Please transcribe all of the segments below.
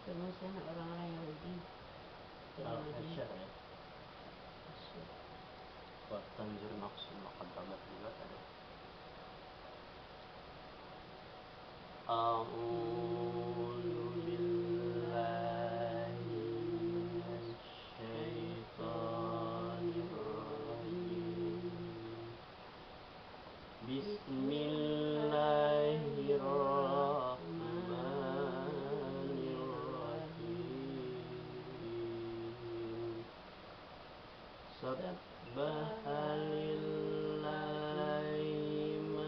Termasuk orang-orang Yahudi. Al-Hasyr ya. Buat tanzir nafsu muqaddamat juga ada. A'udzu billahi minasyaitonir rajim. Bismillahirrahmanirrahim. Sabbaha lillahi ma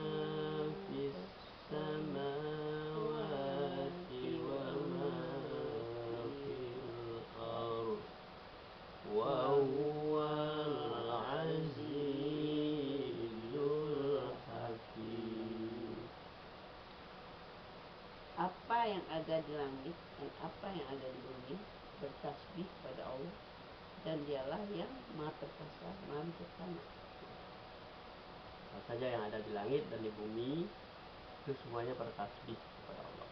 fis samawati wa ma fil ardh wa huwal azizul hakim. Apa yang ada di langit dan apa yang ada di bumi bertasbih pada Allah, dan dialah yang maha perkasa, maha bijaksana. Apa saja yang ada di langit dan di bumi itu semuanya bertasbih kepada Allah,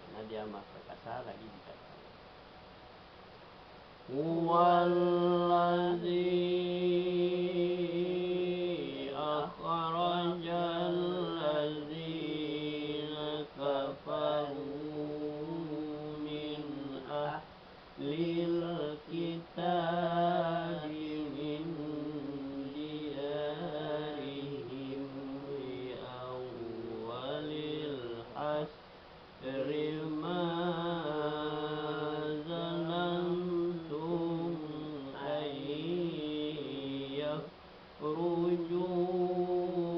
karena Dia maha perkasa lagi bijaksana. Huwallazi akhrajal ladzina kafaru min ahlil kitabi min diyarihim li awwalil hasri ma zanantum an yakhruju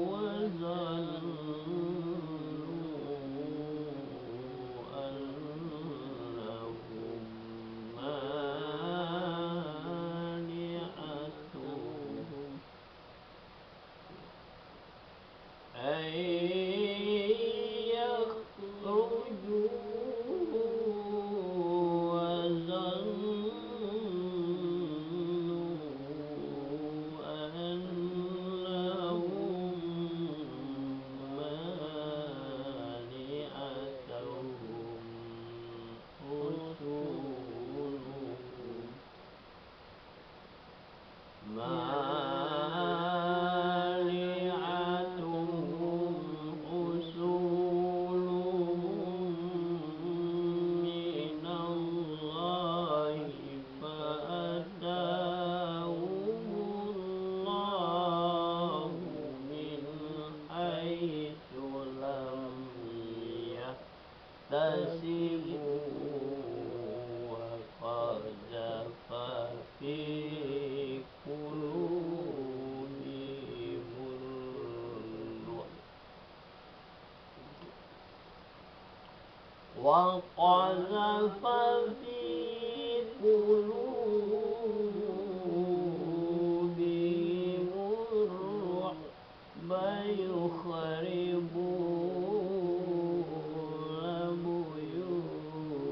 wa zannu annahum mani'atuhum yakhruju wa zannu annahum mani'atuhum husuluhum mani'atuhum husuluhum minallahi fa'atahumullahu min haitsu lam yahtasibu wa qadzafa fi qulubihimur ru'b wa qadzafa fi qulubihimur ru'ba yukhribuna buyutahum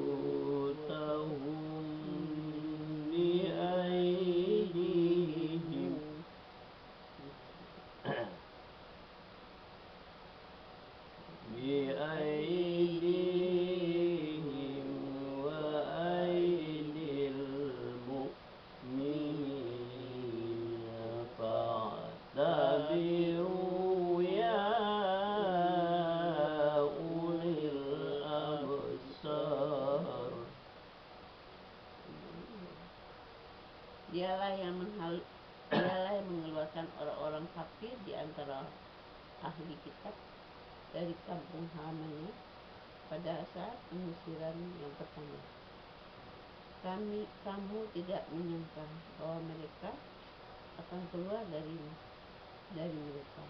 biaydihim wa aydil mu'minina fa'tabiru ya ulil absar. Dialah yang mengeluarkan orang-orang kafir di antara ahli kitab dari kampung halamannya pada saat pengusiran yang pertama. Kamu tidak menyangka bahwa mereka akan keluar dari mereka.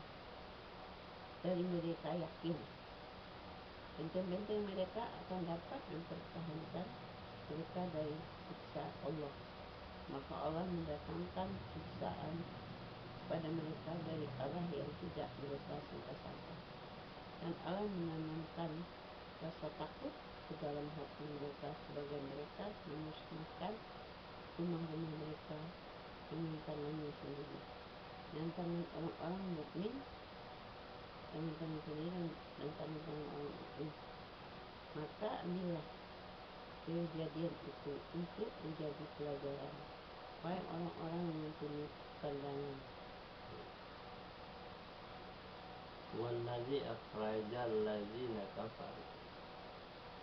Yakin benteng-benteng mereka akan dapat mempertahankan mereka dari siksa Allah. Maka Allah mendatangkan siksaan pada mereka dari arah yang tidak mereka sangka-sangka, dan Allah menanamkan rasa takut ke dalam hati mereka, sebagai mereka memusnahkan rumah-rumah mereka dengan tangannya sendiri, dan tangan orang-orang mukmin, tangan-tangan sendiri dan tangan-tangan orang mukmin. Maka ambillah kejadian itu untuk menjadi pelajaran. Wahai orang-orang yang punya pandangan, wallazi akhrajal ladzina kafaru,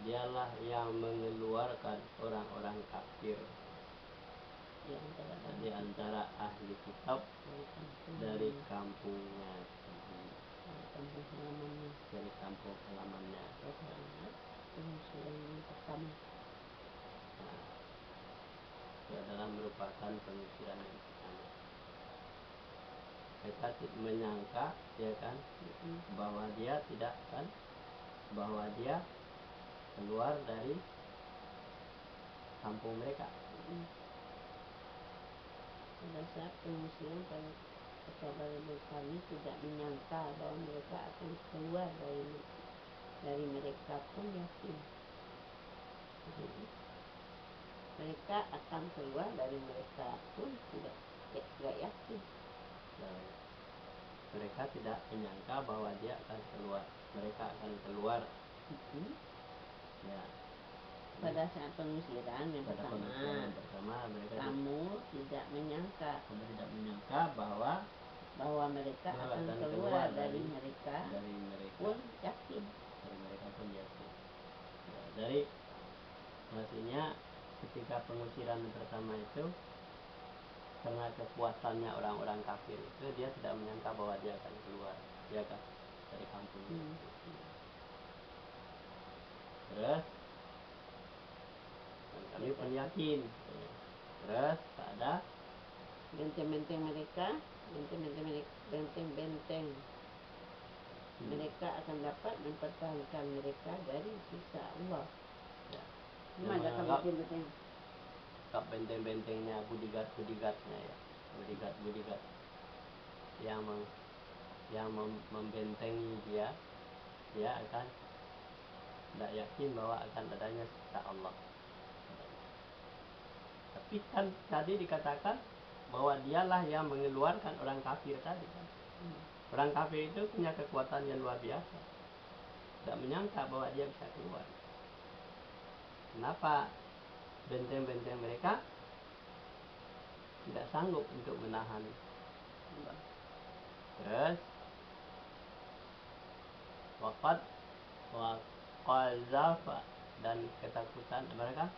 dialah yang mengeluarkan orang-orang kafir di antara ahli kitab dari kampungnya, dari kampung halamannya. Pengusiran yang pertama. Nah, itu adalah merupakan pengusiran yang pertama. Mereka menyangka, ya kan, bahwa dia tidak kan, bahwa dia keluar dari kampung mereka. Pada saat pengusiran saudara kami tidak menyangka bahwa mereka akan keluar dari mereka pun yakin. Mereka akan keluar dari mereka pun tidak yakin. Mereka tidak menyangka bahwa dia akan keluar. Mereka akan keluar. Ya. Pada saat pengusiran yang pertama mereka kamu tidak menyangka. Kamu tidak menyangka bahwa mereka akan keluar dari mereka pun yakin. Dari mereka pun yakin. Ya, dari maksudnya ketika pengusiran pertama itu, karena kekuatannya orang-orang kafir itu, dia tidak menyangka bahwa dia akan keluar, ya kan, dari kampungnya. Terus kami pun yakin. Terus ada benteng-benteng mereka akan dapat mempertahankan mereka dari siksa Allah. Ya. Mana benteng-benteng? Benteng-bentengnya, bodyguardnya ya, bodyguard yang membentengi dia akan tidak yakin bahwa akan adanya siksa Allah. Tapi kan tadi dikatakan bahwa dialah yang mengeluarkan orang kafir tadi kan. Orang kafir itu punya kekuatan yang luar biasa. Tidak menyangka bahwa dia bisa keluar. Kenapa benteng-benteng mereka tidak sanggup untuk menahan? Terus waqazafa, dan ketakutan mereka,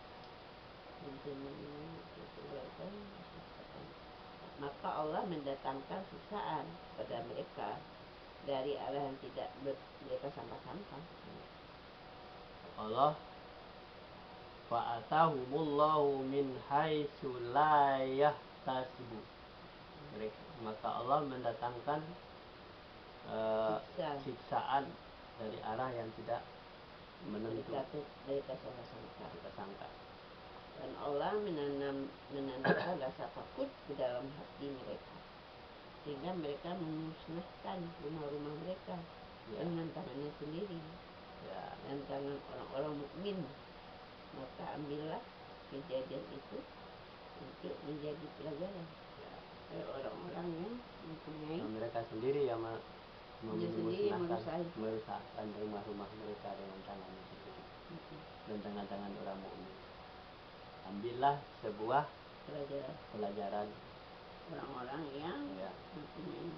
maka Allah mendatangkan siksaan pada mereka dari arah yang tidak mereka sangka-sangka. Allah fa'atahumullahu min haitsu la yahtasibu, maka Allah mendatangkan siksaan dari arah yang tidak menentu, mereka sangka. Dan Allah menanamkan rasa takut ke dalam hati mereka, sehingga mereka memusnahkan rumah-rumah mereka dengan tangannya sendiri dan tangan orang-orang mukmin. Maka ambillah kejadian itu untuk menjadi pelajaran. Orang-orang yang mempunyai, mereka sendiri yang merusakkan rumah-rumah mereka dengan tangannya sendiri dan tangan-tangan orang mukmin. Ambillah sebuah pelajaran orang-orang yang mempunyai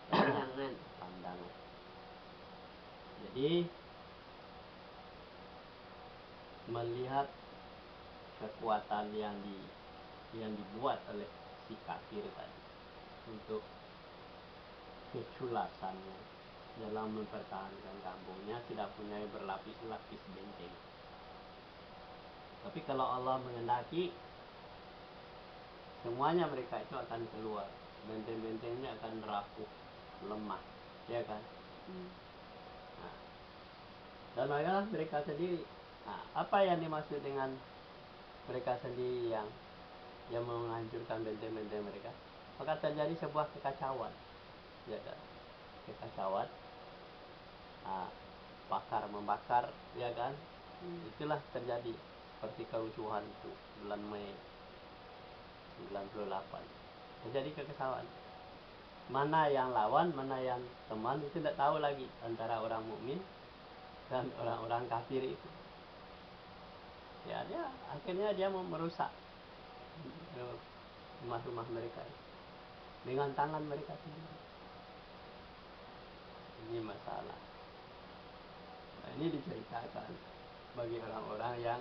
pandangan. Jadi melihat kekuatan yang dibuat oleh si kafir tadi untuk keculasannya dalam mempertahankan kampungnya, tidak punya berlapis-lapis benteng. Tapi kalau Allah menghendaki, semuanya mereka itu akan keluar, benteng-bentengnya akan rapuh, lemah, ya kan? Nah, dan mereka sendiri. Nah, apa yang dimaksud dengan mereka sendiri yang menghancurkan benteng-benteng mereka? Maka terjadi sebuah kekacauan, ya kan? Kekacauan, bakar membakar, ya kan? Itulah terjadi seperti kerusuhan itu bulan Mei 98. Terjadi kekacauan. Mana yang lawan, mana yang teman, itu tidak tahu lagi antara orang mukmin dan orang-orang kafir itu. Ya, akhirnya dia mau merusak rumah-rumah mereka dengan tangan mereka sendiri. Ini masalah. Nah, ini diceritakan bagi orang-orang yang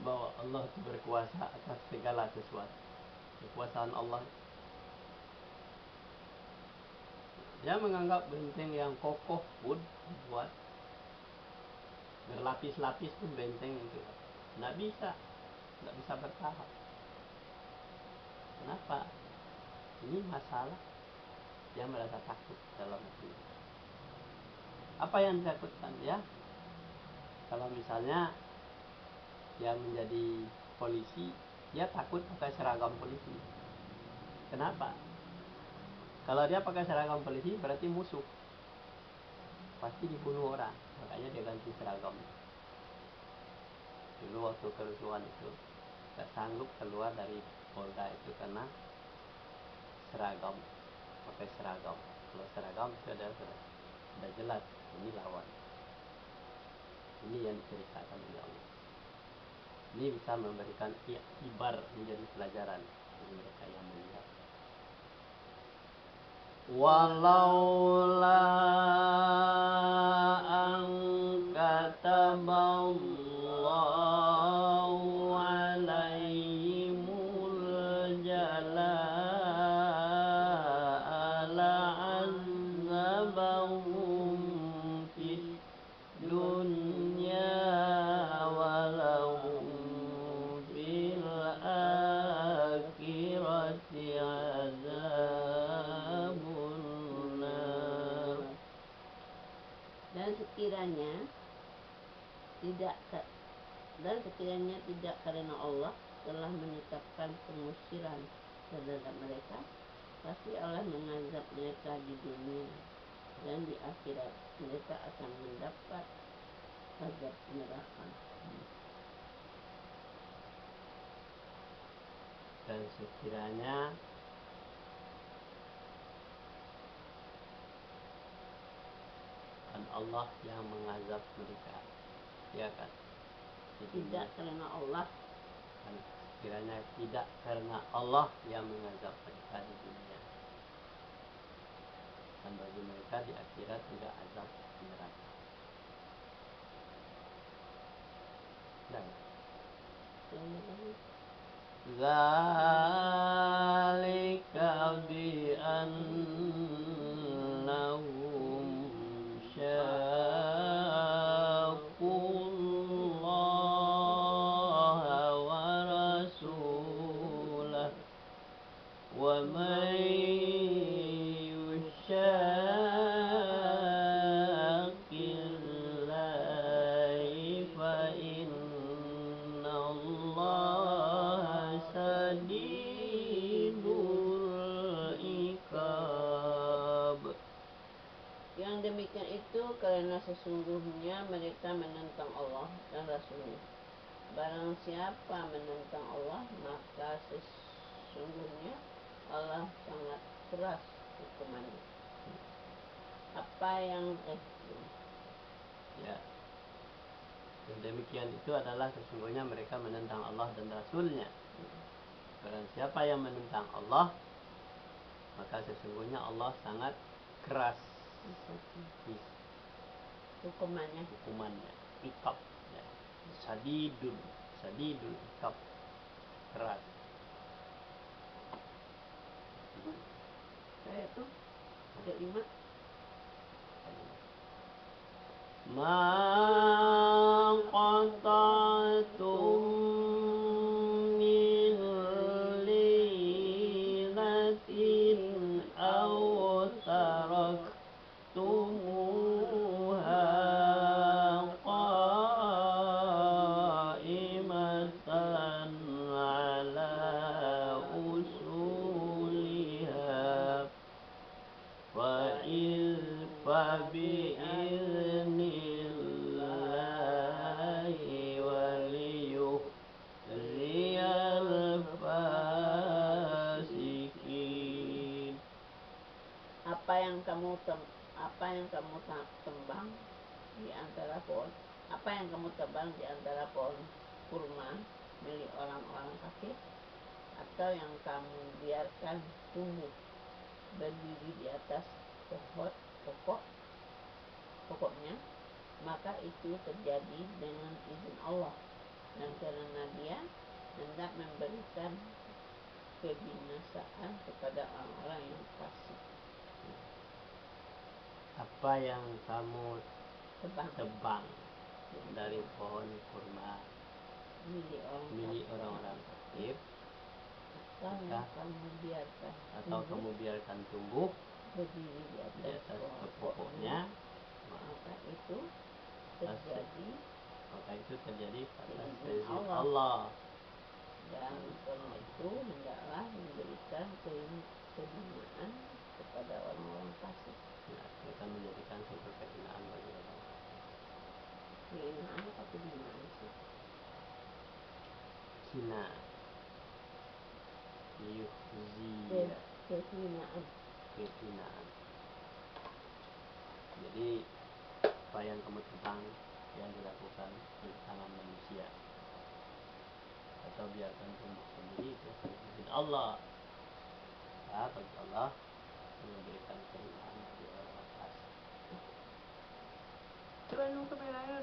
bahwa Allah itu berkuasa atas segala sesuatu. Kekuasaan Allah. Dia menganggap benteng yang kokoh pun buat berlapis-lapis pun benteng itu nggak bisa bertahan. Kenapa? Ini masalah. Dia merasa takut dalam hati. Apa yang ditakutkan dia? Kalau misalnya dia menjadi polisi, dia takut pakai seragam polisi. Kenapa? Kalau dia pakai seragam polisi berarti musuh, pasti dibunuh orang. Makanya dia ganti seragam. Dulu waktu kerusuhan itu gak sanggup keluar dari Polda itu karena seragam, pakai seragam. Kalau seragam itu sudah jelas ini lawan. Ini yang diceritakan oleh Allah. Ini bisa memberikan ibar, menjadi pelajaran bagi mereka yang melihat. Walaula an kataballahu alaihimul jalaa la'azzabahum fid dunya walahum fil akhirati azabun nar. Dan sekiranya tidak karena Allah telah menetapkan pengusiran terhadap mereka, pasti Allah mengazab mereka di dunia, dan di akhirat mereka akan mendapat azab neraka. Dan sekiranya Allah yang mengazab mereka, ya kan? Tidak karena Allah. Dan sekiranya tidak karena Allah yang mengazab mereka di dunia, dan bagi mereka di akhirat juga azab neraka. Dan zalika bi annahum syaqqullaha wa rasulahu wa man yushaqillahi fa innallaha sadidul iqab. Yang demikian itu karena sesungguhnya mereka menentang Allah dan Rasulnya. Barang siapa menentang Allah, maka sesungguhnya Allah sangat keras hukumannya. Apa yang Ya, yang demikian itu adalah sesungguhnya mereka menentang Allah dan Rasulnya. Barang siapa yang menentang Allah, maka sesungguhnya Allah sangat keras hukumannya. Iqab, ya. Sadidul iqab, keras. Saya tuh kelima. Ma qata'tum min linatin aw taraktumuha qa'imatan ala usuliha fabi'iznillahi waliyukhziyal fasikin. Apa yang kamu tembang di antara pohon, apa yang kamu tebang di antara pohon kurma milik orang-orang kafir, atau yang kamu biarkan tumbuh berdiri di atas pokoknya, maka itu terjadi dengan izin Allah, dan karena Dia hendak memberikan kebinasaan kepada orang-orang yang fasik. Apa yang kamu tebang dari pohon kurma milik orang-orang kafir, atau kamu biarkan tumbuh berdiri di atas pokoknya, maka itu terjadi atas izin Allah. Dan karena itu hendaklah memberikan kehinaan kepada orang-orang fasik. Ya, kita menjadikan suatu kehinaan bagi orang. Kehinaan apa kehinaan sih? Hina, yuhziya, kehinaan. Jadi apa yang kamu tebang yang dilakukan di tangan manusia, atau biarkan tumbuh sendiri, itu izin Allah. Ya, bagi Allah memberikan kehinaan bagi orang fasik. Coba nung kamera